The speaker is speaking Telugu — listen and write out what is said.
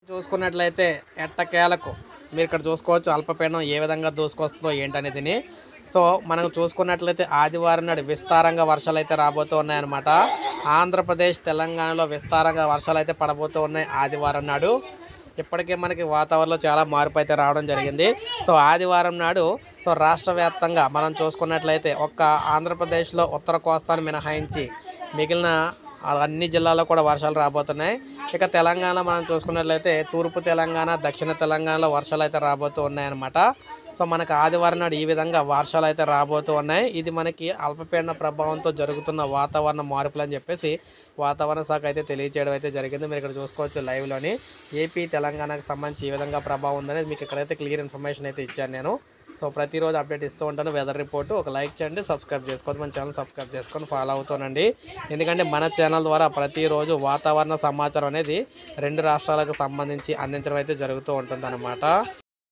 చూసుకున్నట్లయితే ఎట్టకేలకు మీరు ఇక్కడ చూసుకోవచ్చు అల్పపీడనం ఏ విధంగా దూసుకొస్తుందో ఏంటనేది. సో మనం చూసుకున్నట్లయితే ఆదివారం నాడు విస్తారంగా వర్షాలు అయితే రాబోతూ ఉన్నాయన్నమాట. ఆంధ్రప్రదేశ్ తెలంగాణలో విస్తారంగా వర్షాలు అయితే పడబోతూ ఉన్నాయి ఆదివారం నాడు. ఇప్పటికే మనకి వాతావరణంలో చాలా మార్పు అయితే రావడం జరిగింది. సో ఆదివారం నాడు రాష్ట్ర వ్యాప్తంగా మనం చూసుకున్నట్లయితే ఒక్క ఆంధ్రప్రదేశ్లో ఉత్తర కోస్తాను మినహాయించి మిగిలిన అన్ని జిల్లాల్లో కూడా వర్షాలు రాబోతున్నాయి. ఇక తెలంగాణ మనం చూసుకున్నట్లయితే తూర్పు తెలంగాణ, దక్షిణ తెలంగాణలో వర్షాలు అయితే రాబోతూ ఉన్నాయన్నమాట. సో మనకు ఆదివారం నాడు ఈ విధంగా వర్షాలు అయితే రాబోతూ ఉన్నాయి. ఇది మనకి అల్పపీడన ప్రభావంతో జరుగుతున్న వాతావరణ మార్పులు అని చెప్పేసి వాతావరణ శాఖ అయితే తెలియజేయడం అయితే జరిగింది. మీరు ఇక్కడ చూసుకోవచ్చు లైవ్లోని ఏపీ తెలంగాణకు సంబంధించి ఈ విధంగా ప్రభావం ఉందనేది మీకు ఇక్కడైతే క్లియర్ ఇన్ఫర్మేషన్ అయితే ఇచ్చాను నేను. సో ప్రతిరోజు అప్డేట్ ఇస్తూ ఉంటాను వెదర్ రిపోర్టు. ఒక లైక్ చేయండి, సబ్స్క్రైబ్ చేసుకోండి, మన ఛానల్ సబ్స్క్రైబ్ చేసుకొని ఫాలో అవుతానండి. ఎందుకంటే మన ఛానల్ ద్వారా ప్రతిరోజు వాతావరణ సమాచారం అనేది 2 రాష్ట్రాలకు సంబంధించి అందించడం అయితే జరుగుతూ ఉంటుంది అన్నమాట.